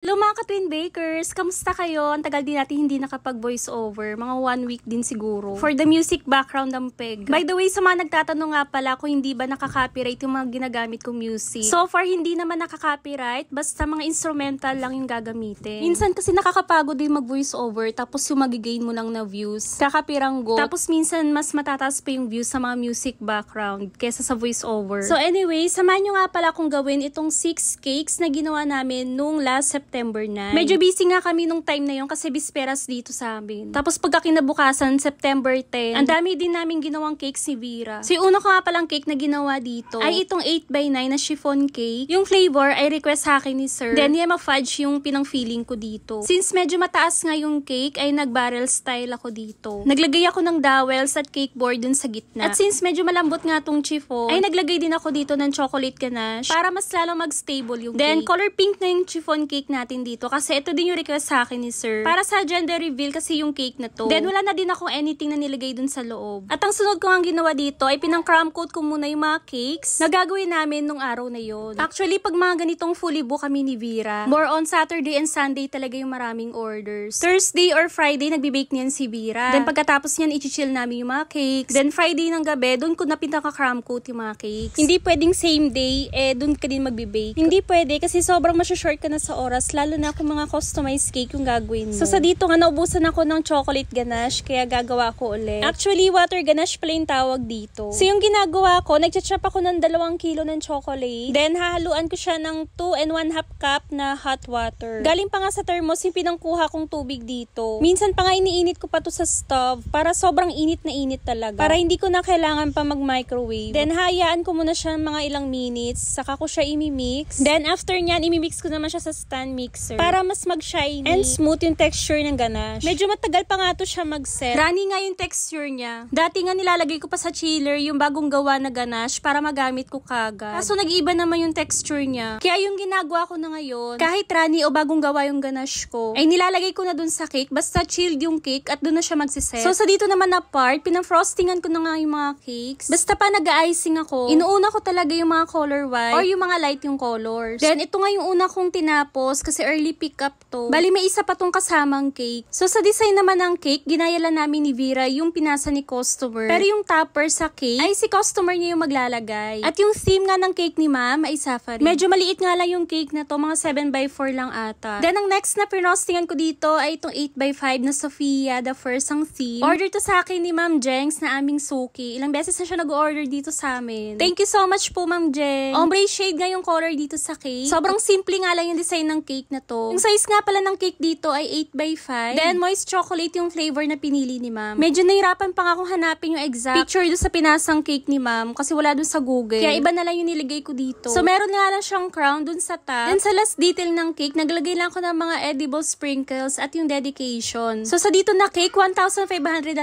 Hello mga ka-Twin Bakers! Kamusta kayo? Ang tagal din natin hindi nakapag-voice over. Mga 1 week din siguro. For the music background ng peg. By the way, sa mga nagtatanong nga pala kung hindi ba nakaka-copyright yung mga ginagamit kong music. So far, hindi naman nakaka-copyright. Basta mga instrumental lang yung gagamitin. Minsan kasi nakakapagod din mag-voice over. Tapos yung magigain mo lang na views. Kakapiranggo. Tapos minsan mas matataas pa yung views sa mga music background kesa sa voice over. So anyway, samahan nyo nga pala kung gawin itong 6 cakes na ginawa namin nung last September 9. Medyo busy nga kami nung time na yun kasi bisperas dito sa amin. Tapos pagka kinabukasan, September 10, ang dami din namin ginawang cakes ni Vera. So yung una ko nga palang cake na ginawa dito ay itong 8x9 na chiffon cake. Yung flavor ay request sa akin ni Sir. Then yema fudge yung pinang-feeling ko dito. Since medyo mataas nga yung cake, ay nag-barrel style ako dito. Naglagay ako ng dowels at cake board dun sa gitna. At since medyo malambot nga tong chiffon, ay naglagay din ako dito ng chocolate ganache para mas lalong mag-stable yung cake. Then color pink na yung chiffon cake natin dito kasi ito din yung request sa akin ni Sir. Para sa gender reveal kasi yung cake na to. Then wala na din akong anything na nilagay dun sa loob. At ang sunod ko ang ginawa dito ay pinang-crumb coat ko muna yung mga cakes na gagawin namin nung araw na yon. Actually, pag mga ganitong fully book kami ni Vera, more on Saturday and Sunday talaga yung maraming orders. Thursday or Friday, nagbe-bake niyan si Vera. Then pagkatapos niyan, i-chill namin yung mga cakes. Then Friday ng gabi, dun ko na pinaka-crumb coat yung mga cakes. Hindi pwedeng same day, dun ka din magbe-bake. Hindi pwede kasi sobrang masya-short ka na sa oras, lalo na kung mga customized cake yung gagawin mo. So sa dito nga, naubusan ako ng chocolate ganache, kaya gagawa ko ulit. Actually, water ganache pala yung tawag dito. So yung ginagawa ko, nagcha-chop ako ng 2 kilo ng chocolate. Then hahaluan ko siya ng 2 and 1/2 cup na hot water. Galing pa nga sa thermos yung pinangkuha kong tubig dito. Minsan pa nga iniinit ko pa to sa stove para sobrang init na init talaga. Para hindi ko na kailangan pa mag-microwave. Then hayaan ko muna siya mga ilang minutes, saka ko siya imimix. Then after nyan, imimix ko naman siya sa stand mixer para mas mag-shiny and smooth yung texture ng ganache. Medyo matagal pa nga to siya mag-set. Runny nga yung texture niya. Dati nga nilalagay ko pa sa chiller yung bagong gawa na ganache para magamit ko kagad. Kaso nag-iiba naman yung texture niya. Kaya yung ginagawa ko na ngayon, kahit runny o bagong gawa yung ganache ko, ay nilalagay ko na dun sa cake, basta chilled yung cake at dun na siya magsiset. So sa dito naman na part, pinang-frostingan ko na nga yung mga cakes. Basta pa nag-icing ako, inuuna ko talaga yung mga color white or yung mga light yung colors. Then ito nga yung una kong tinapos kasi early pick up to. Bali may isa pa tong kasamang cake. So sa design naman ng cake, ginaya lang namin ni Vera yung pinasa ni customer. Pero yung topper sa cake ay si customer niya yung maglalagay. At yung theme nga ng cake ni ma'am ay safari. Medyo maliit nga lang yung cake na to, mga 7x4 lang ata. Then ang next na pinostingan ko dito ay itong 8x5 na Sophia, the first ang theme. Order to sa akin ni Ma'am Jengs na aming suki. Ilang beses na siya nag-order dito sa amin. Thank you so much po Ma'am Jengs. Ombre shade nga yung color dito sa cake. Sobrang simple nga lang yung design ng cake na to. Yung size nga pala ng cake dito ay 8x5. Then moist chocolate yung flavor na pinili ni Ma'am. Medyo nahirapan pa nga akong hanapin yung exact picture doon sa pinasang cake ni Ma'am kasi wala doon sa Google. Kaya iba na lang yung niligay ko dito. So meron nga lang siyang crown doon sa top. Then sa last detail ng cake, naglagay lang ako ng mga edible sprinkles at yung dedication. So sa dito na cake, 1,500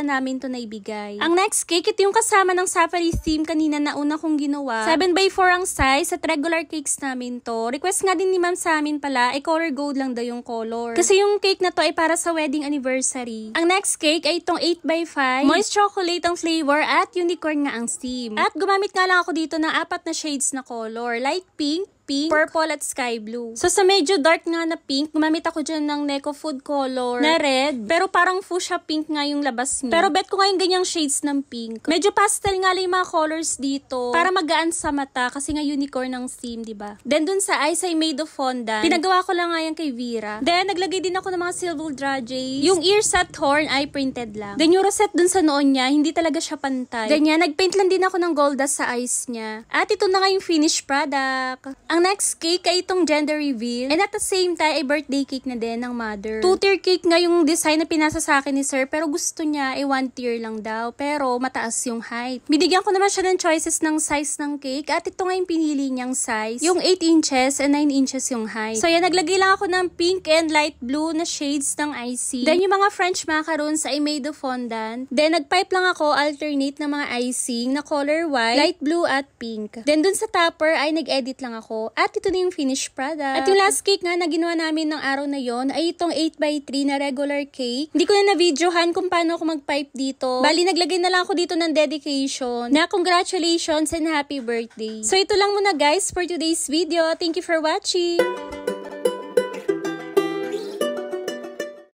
na namin to naibigay. Ang next cake, ito yung kasama ng safari theme kanina na una kong ginawa. 7x4 ang size at regular cakes namin to. Request nga din ni Ma'am sa amin pala, ay color gold lang daw yung color. Kasi yung cake na to ay para sa wedding anniversary. Ang next cake ay itong 8x5. Moist chocolate ang flavor at unicorn nga ang theme. At gumamit nga lang ako dito ng 4 na shades na color. Light pink, purple at sky blue. So sa medyo dark nga na pink, gumamit ako dyan ng Neko Food color na red. Pero parang fuchsia pink nga yung labas niya. Pero bet ko nga yung ganyang shades ng pink. Medyo pastel nga lang yung mga colors dito para magaan sa mata kasi nga unicorn ang theme, diba? Then dun sa eyes ay made of fondant. Pinagawa ko lang nga yan kay Vera. Then naglagay din ako ng mga silver dragées. Yung ears at horn ay printed lang. Then yung rosette dun sa noon niya, hindi talaga siya pantay. Ganyan, nagpaint lang din ako ng gold dust sa eyes niya. At ito na nga yung finished product. Ang next cake ay itong gender reveal. And at the same time, ay birthday cake na din ng mother. 2-tier cake nga yung design na pinasa sa akin ni Sir. Pero gusto niya ay 1-tier lang daw. Pero mataas yung height. Binigyan ko naman siya ng choices ng size ng cake. At ito nga yung pinili niyang size. Yung 8 inches and 9 inches yung height. So yan, naglagay lang ako ng pink and light blue na shades ng icing. Then yung mga French macarons ay made of fondant. Then nagpipe lang ako alternate ng mga icing na color white, light blue at pink. Then dun sa topper ay nag-edit lang ako. At ito na yung finished product. At yung last cake nga na ginawa namin ng araw na yon ay itong 8x3 na regular cake. Hindi ko na na-videohan kung paano ako mag-pipe dito. Bali, naglagay na lang ako dito ng dedication na congratulations and happy birthday. So ito lang muna guys for today's video. Thank you for watching!